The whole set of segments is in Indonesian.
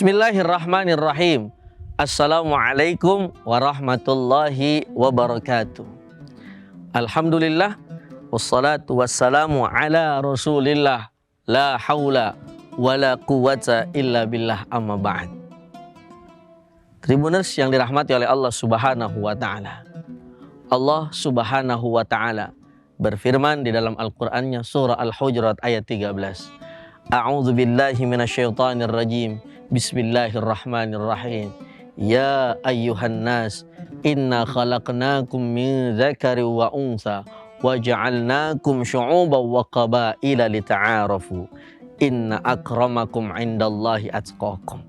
Bismillahirrahmanirrahim. Assalamualaikum warahmatullahi wabarakatuh. Alhamdulillah, wassalatu wassalamu ala rasulillah, la hawla wa la quwata illa billah, amma ba'd. Tribuners yang dirahmati oleh Allah subhanahu wa ta'ala. Allah subhanahu wa ta'ala berfirman di dalam Al-Qur'annya surah Al-Hujurat ayat 13. A'udzu billahi minasyaitonir rajim. Bismillahirrahmanirrahim. Ya ayyuhan nas, inna khalaqnakum min dzakari wa untha wa ja'alnakum syu'uban wa qabaila lita'arafu. Inna akramakum 'indallahi atqakum.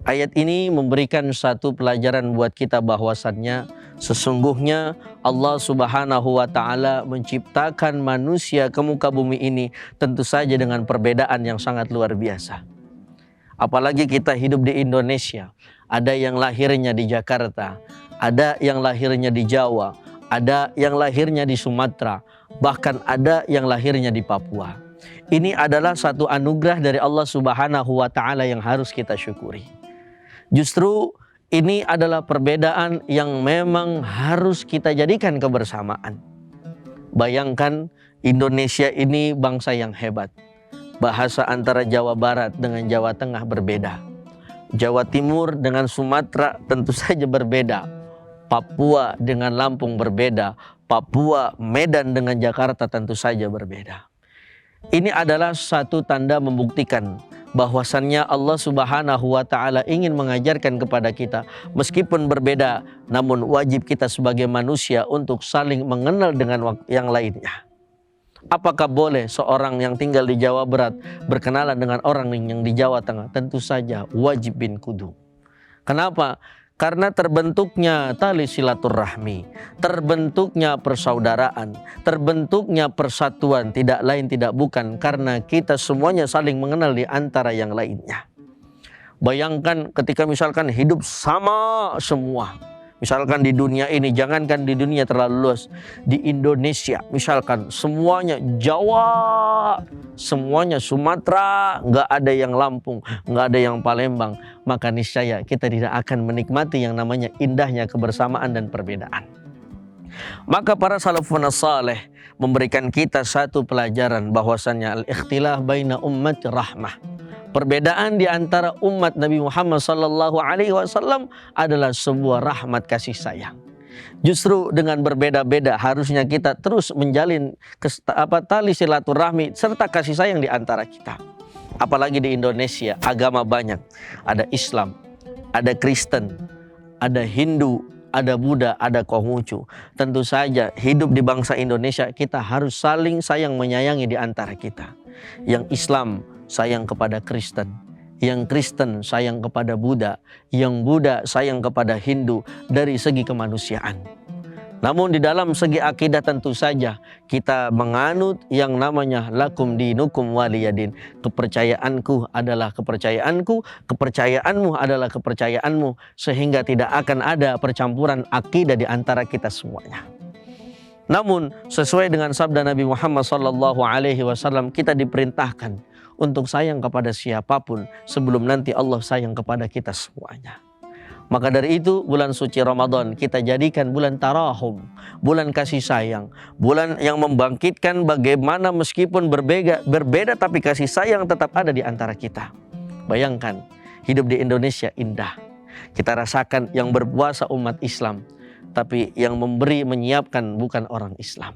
Ayat ini memberikan satu pelajaran buat kita bahwasannya sesungguhnya Allah subhanahu wa ta'ala menciptakan manusia ke muka bumi ini tentu saja dengan perbedaan yang sangat luar biasa. Apalagi kita hidup di Indonesia, ada yang lahirnya di Jakarta, ada yang lahirnya di Jawa, ada yang lahirnya di Sumatera, bahkan ada yang lahirnya di Papua. Ini adalah satu anugerah dari Allah subhanahu wa ta'ala yang harus kita syukuri. Justru ini adalah perbedaan yang memang harus kita jadikan kebersamaan. Bayangkan Indonesia ini bangsa yang hebat. Bahasa antara Jawa Barat dengan Jawa Tengah berbeda. Jawa Timur dengan Sumatera tentu saja berbeda. Papua dengan Lampung berbeda. Papua, Medan dengan Jakarta tentu saja berbeda. Ini adalah satu tanda membuktikan bahwasannya Allah subhanahu wa ta'ala ingin mengajarkan kepada kita, meskipun berbeda, namun wajib kita sebagai manusia untuk saling mengenal dengan yang lainnya. Apakah boleh seorang yang tinggal di Jawa Barat berkenalan dengan orang yang di Jawa Tengah? Tentu saja wajib bin kudu. Kenapa? Karena terbentuknya tali silaturahmi, terbentuknya persaudaraan, terbentuknya persatuan tidak lain tidak bukan karena kita semuanya saling mengenal di antara yang lainnya. Bayangkan ketika misalkan hidup sama semua. Misalkan di dunia ini, jangankan di dunia terlalu luas, di Indonesia misalkan semuanya Jawa, semuanya Sumatera, nggak ada yang Lampung, nggak ada yang Palembang, maka niscaya kita tidak akan menikmati yang namanya indahnya kebersamaan dan perbedaan. Maka para salafun saleh memberikan kita satu pelajaran bahwasannya al-ikhtilaf baina ummati rahmah. Perbedaan di antara umat Nabi Muhammad SAW adalah sebuah rahmat kasih sayang. Justru dengan berbeda-beda harusnya kita terus menjalin tali silaturahmi serta kasih sayang di antara kita. Apalagi di Indonesia, agama banyak. Ada Islam, ada Kristen, ada Hindu, ada Buddha, ada Konghucu. Tentu saja hidup di bangsa Indonesia kita harus saling sayang menyayangi di antara kita. Yang Islam sayang kepada Kristen, yang Kristen sayang kepada Buddha, yang Buddha sayang kepada Hindu dari segi kemanusiaan. Namun di dalam segi akidah tentu saja kita menganut yang namanya lakum dinukum waliyadin. Kepercayaanku adalah kepercayaanku, kepercayaanmu adalah kepercayaanmu, sehingga tidak akan ada percampuran akidah di antara kita semuanya. Namun sesuai dengan sabda Nabi Muhammad SAW, kita diperintahkan untuk sayang kepada siapapun sebelum nanti Allah sayang kepada kita semuanya. Maka dari itu bulan suci Ramadan kita jadikan bulan tarahum, bulan kasih sayang, bulan yang membangkitkan bagaimana meskipun berbeda tapi kasih sayang tetap ada di antara kita. Bayangkan hidup di Indonesia indah. Kita rasakan yang berpuasa umat Islam, tapi yang memberi menyiapkan bukan orang Islam.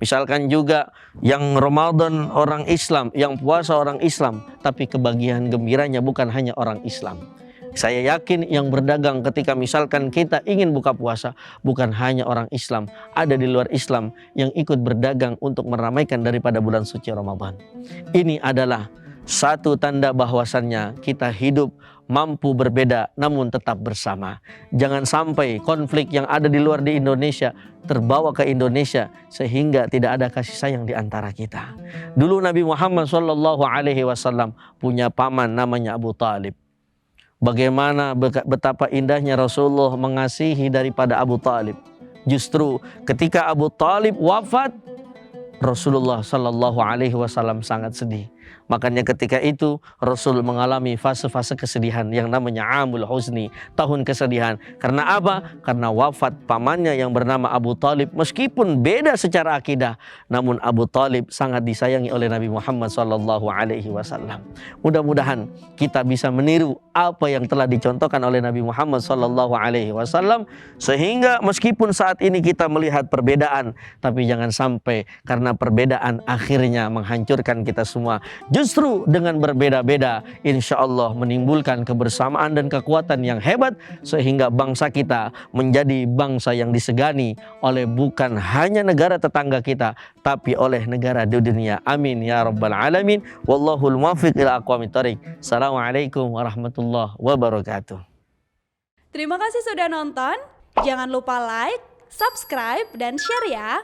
Misalkan juga yang Ramadan orang Islam, yang puasa orang Islam, tapi kebahagiaan gembiranya bukan hanya orang Islam. Saya yakin yang berdagang ketika misalkan kita ingin buka puasa, bukan hanya orang Islam, ada di luar Islam yang ikut berdagang untuk meramaikan daripada bulan suci Ramadan. Ini adalah satu tanda bahwasannya kita hidup mampu berbeda namun tetap bersama. Jangan sampai konflik yang ada di luar di Indonesia terbawa ke Indonesia sehingga tidak ada kasih sayang di antara kita. Dulu Nabi Muhammad SAW punya paman namanya Abu Talib. Bagaimana betapa indahnya Rasulullah mengasihi daripada Abu Talib. Justru ketika Abu Talib wafat, Rasulullah Shallallahu Alaihi Wasallam sangat sedih. Makanya ketika itu Rasul mengalami fase-fase kesedihan yang namanya Amul Huzni, tahun kesedihan. Karena apa? Karena wafat pamannya yang bernama Abu Talib. Meskipun beda secara akidah, namun Abu Talib sangat disayangi oleh Nabi Muhammad Sallallahu Alaihi Wasallam. Mudah-mudahan kita bisa meniru apa yang telah dicontohkan oleh Nabi Muhammad Sallallahu Alaihi Wasallam, sehingga meskipun saat ini kita melihat perbedaan, tapi jangan sampai karena perbedaan akhirnya menghancurkan kita semua. Justru dengan berbeda-beda, insya Allah menimbulkan kebersamaan dan kekuatan yang hebat, sehingga bangsa kita menjadi bangsa yang disegani oleh bukan hanya negara tetangga kita, tapi oleh negara di dunia. Amin ya rabbal alamin. Wallahul muwaffiq ila aqwamit thoriq. Assalamualaikum warahmatullahi wabarakatuh. Terima kasih sudah nonton. Jangan lupa like, subscribe, dan share ya.